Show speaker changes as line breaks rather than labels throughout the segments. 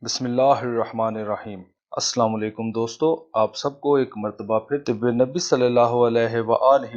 बिस्मिल्लाहिर्रहमानिर्रहीम। अस्सलाम वालेकुम दोस्तों, आप सबको एक मर्तबा फिर तिब-ए-नबवी सल्लल्लाहु अलैहि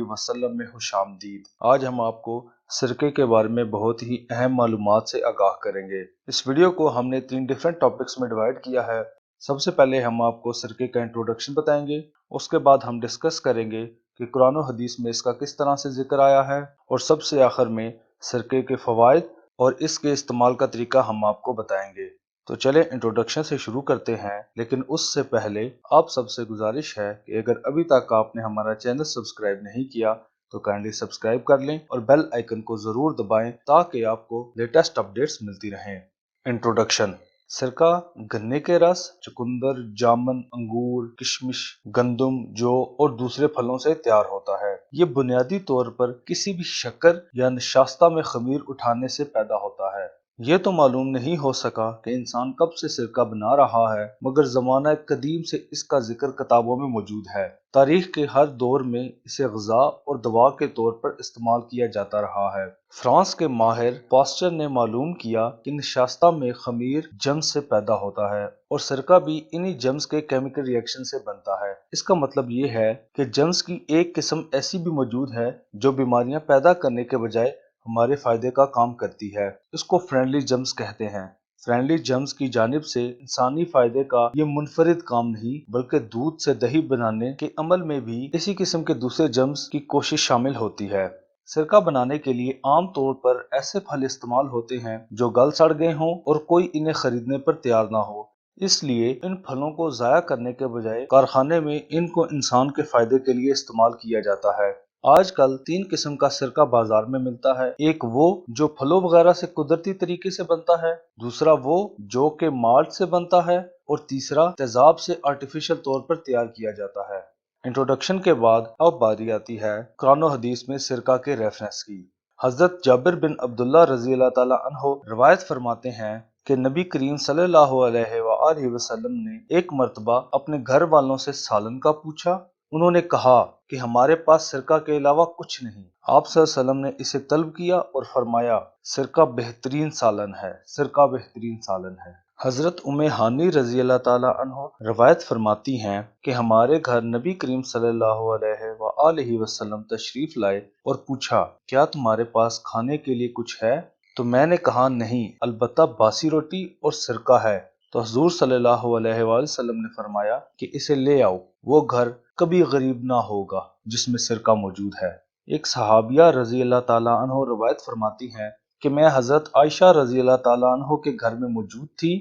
वसल्लम में खुशामदीद। आज हम आपको सिरके के बारे में बहुत ही अहम मालूमात से आगाह करेंगे। इस वीडियो को हमने 3 डिफरेंट टॉपिक्स में डिवाइड किया है। सबसे पहले हम आपको सिरके का इंट्रोडक्शन बताएंगे, उसके बाद हम डिस्कस करेंगे कि कुरान और हदीस में इसका किस तरह से जिक्र आया है, और सबसे आखिर में सिरके के फवाइद और इसके इस्तेमाल का तरीका हम आपको बताएंगे। तो चले इंट्रोडक्शन से शुरू करते हैं, लेकिन उससे पहले आप सबसे गुजारिश है कि अगर अभी तक आपने हमारा चैनल सब्सक्राइब नहीं किया तो काइंडली सब्सक्राइब कर लें और बेल आइकन को जरूर दबाएं ताकि आपको लेटेस्ट अपडेट्स मिलती रहें। इंट्रोडक्शन। सिरका गन्ने के रस, चुकंदर, जामुन, अंगूर, किशमिश, गंदम, जौ और दूसरे फलों से तैयार होता है। ये बुनियादी तौर पर किसी भी शक्कर या नशास्ता में खमीर उठाने से पैदा होता है। ये तो मालूम नहीं हो सका कि इंसान कब से सिरका बना रहा है, मगर जमाना कदीम से इसका जिक्र किताबों में मौजूद है। तारीख के हर दौर में इसे ग़िज़ा और दवा के तौर पर इस्तेमाल किया जाता रहा है। फ्रांस के माहिर पास्चर ने मालूम किया कि नशास्ता में खमीर जम्स से पैदा होता है और सिरका भी इन्हीं जम्स के केमिकल रिएक्शन से बनता है। इसका मतलब ये है कि जम्स की एक किस्म ऐसी भी मौजूद है जो बीमारियां पैदा करने के बजाय हमारे फायदे का काम करती है। इसको फ्रेंडली जम्स कहते हैं। फ्रेंडली जम्स की जानिब से इंसानी फायदे का ये मुनफरिद काम नहीं, बल्कि दूध से दही बनाने के अमल में भी इसी किस्म के दूसरे जम्स की कोशिश शामिल होती है। सिरका बनाने के लिए आम तौर पर ऐसे फल इस्तेमाल होते हैं जो गल सड़ गए हों और कोई इन्हें खरीदने पर तैयार ना हो। इसलिए इन फलों को जाया करने के बजाय कारखाने में इनको इंसान के फायदे के लिए इस्तेमाल किया जाता है। आजकल 3 किस्म का सिरका बाजार में मिलता है। एक वो जो फलों वगैरह से कुदरती तरीके से बनता है, दूसरा वो जो के माल्ट से बनता है, और तीसरा तेजाब से आर्टिफिशियल तौर पर तैयार किया जाता है। इंट्रोडक्शन के बाद अब बारी आती है कुरान और हदीस में सिरका के रेफरेंस की। हजरत जाबिर बिन अब्दुल्ला रजी अल्लाह ताला अन्हो रवायत फरमाते हैं कि नबी करीम सल्लल्लाहु अलैहि वसल्लम ने एक मर्तबा अपने घर वालों से सालन का पूछा। उन्होंने कहा कि हमारे पास सिरका के अलावा कुछ नहीं। आप सल्लल्लाहु अलैहि वसल्लम ने इसे तलब किया और फरमाया, सिरका बेहतरीन सालन है, सिरका बेहतरीन सालन है। हजरत उम्मे हानी रजी अल्लाह ताला अन्हो रवायत फरमाती हैं कि हमारे घर नबी करीम सल्लल्लाहु अलैहि वसल्लम तशरीफ लाए और पूछा, क्या तुम्हारे पास खाने के लिए कुछ है? तो मैंने कहा, नहीं, अलबत्ता बासी रोटी और सिरका है। तो हुजूर सल्लल्लाहु अलैहि वसल्लम ने फरमाया कि इसे ले आओ, वो घर कभी गरीब ना होगा जिसमें सिरका मौजूद है। एक सहाबिया रजी अल्लाह ताला अन्हो रवायत फरमाती हैं कि मैं हजरत आयशा रजी अल्लाह ताला अन्हो के घर में मौजूद थी,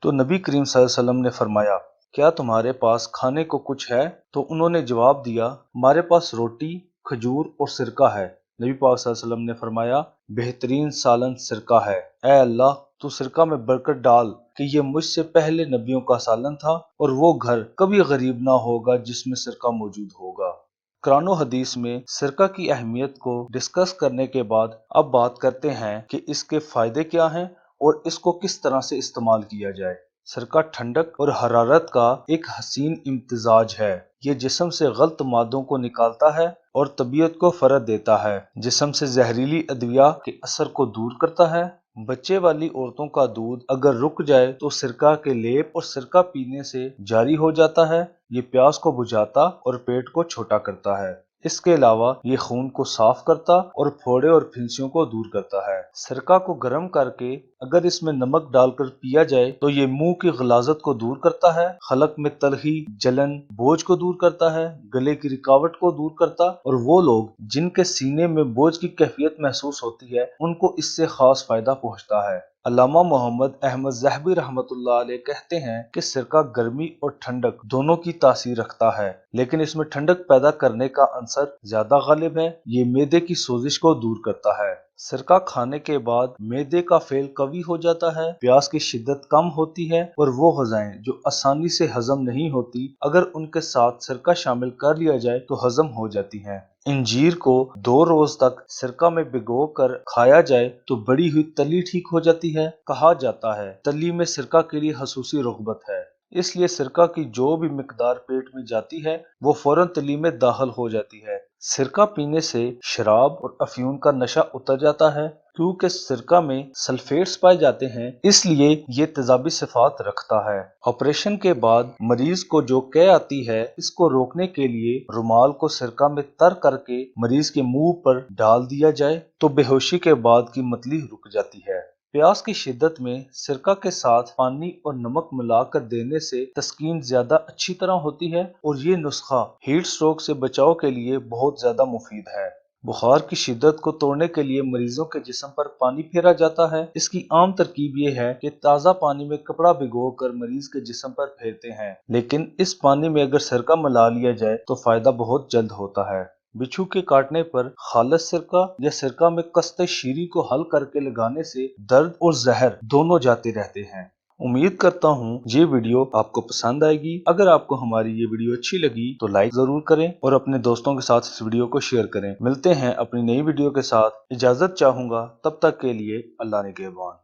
तो नबी करीम सल्लल्लाहु अलैहि वसल्लम ने फरमाया, क्या तुम्हारे पास खाने को कुछ है? तो उन्होंने जवाब दिया, हमारे पास रोटी, खजूर और सिरका है। नबी पाक सल्लल्लाहु अलैहि वसल्लम ने फरमाया, बेहतरीन सालन सिरका है। ऐ अल्लाह, तू सिरका में बरकत डाल कि ये मुझसे पहले नबियों का सालन था और वो घर कभी गरीब ना होगा जिसमें सिरका मौजूद होगा। कुरान और हदीस में सिरका की अहमियत को डिस्कस करने के बाद अब बात करते हैं कि इसके फायदे क्या हैं और इसको किस तरह से इस्तेमाल किया जाए। सिरका ठंडक और हरारत का एक हसीन इम्तिजाज है। ये जिस्म से गलत मादों को निकालता है और तबीयत को फरत देता है। जिस्म से जहरीली अदविया के असर को दूर करता है। बच्चे वाली औरतों का दूध अगर रुक जाए तो सिरका के लेप और सिरका पीने से जारी हो जाता है। ये प्यास को बुझाता और पेट को छोटा करता है। इसके अलावा ये खून को साफ करता और फोड़े और फिंसियों को दूर करता है। सिरका को गर्म करके अगर इसमें नमक डालकर पिया जाए तो ये मुंह की गलाजत को दूर करता है, खलक में तलखी, जलन, बोझ को दूर करता है, गले की रुकावट को दूर करता, और वो लोग जिनके सीने में बोझ की कैफियत महसूस होती है उनको इससे खास फायदा पहुंचता है। अल्लामा मोहम्मद अहमद ज़हबी रहमतुल्लाह अलैह कहते हैं कि सिरका गर्मी और ठंडक दोनों की तासीर रखता है, लेकिन इसमें ठंडक पैदा करने का अंसर ज्यादा गालिब है। ये मैदे की सोजिश को दूर करता है। सिरका खाने के बाद मैदे का फेल कवी हो जाता है, प्यास की शिद्दत कम होती है और वो ग़िज़ाएं जो आसानी से हजम नहीं होती अगर उनके साथ सिरका शामिल कर लिया जाए तो हजम हो जाती हैं। इंजीर को 2 रोज तक सिरका में भिगो कर खाया जाए तो बड़ी हुई तली ठीक हो जाती है। कहा जाता है तली में सिरका के लिए खसूसी रुग़बत है, इसलिए सिरका की जो भी मिकदार पेट में जाती है वो फौरन तली में दाखिल हो जाती है। सिरका पीने से शराब और अफयूम का नशा उतर जाता है। क्योंकि सिरका में सल्फेट्स पाए जाते हैं, इसलिए ये तेजाबी सिफात रखता है। ऑपरेशन के बाद मरीज को जो कै आती है, इसको रोकने के लिए रुमाल को सिरका में तर करके मरीज के मुंह पर डाल दिया जाए तो बेहोशी के बाद की मतली रुक जाती है। प्यास की शिद्दत में सिरका के साथ पानी और नमक मिलाकर देने से तस्कीन ज्यादा अच्छी तरह होती है और ये नुस्खा हीट स्ट्रोक से बचाव के लिए बहुत ज्यादा मुफीद है। बुखार की शिद्दत को तोड़ने के लिए मरीजों के जिस्म पर पानी फेरा जाता है। इसकी आम तरकीब ये है कि ताज़ा पानी में कपड़ा भिगोकर मरीज के जिस्म पर फेरते हैं, लेकिन इस पानी में अगर सिरका मिला लिया जाए तो फायदा बहुत जल्द होता है। बिच्छू के काटने पर खालिस सिरका या सिरका में कस्ते शीरी को हल करके लगाने से दर्द और जहर दोनों जाते रहते हैं। उम्मीद करता हूँ ये वीडियो आपको पसंद आएगी। अगर आपको हमारी ये वीडियो अच्छी लगी तो लाइक जरूर करें और अपने दोस्तों के साथ इस वीडियो को शेयर करें। मिलते हैं अपनी नई वीडियो के साथ। इजाजत चाहूंगा, तब तक के लिए अल्लाह निगहबान।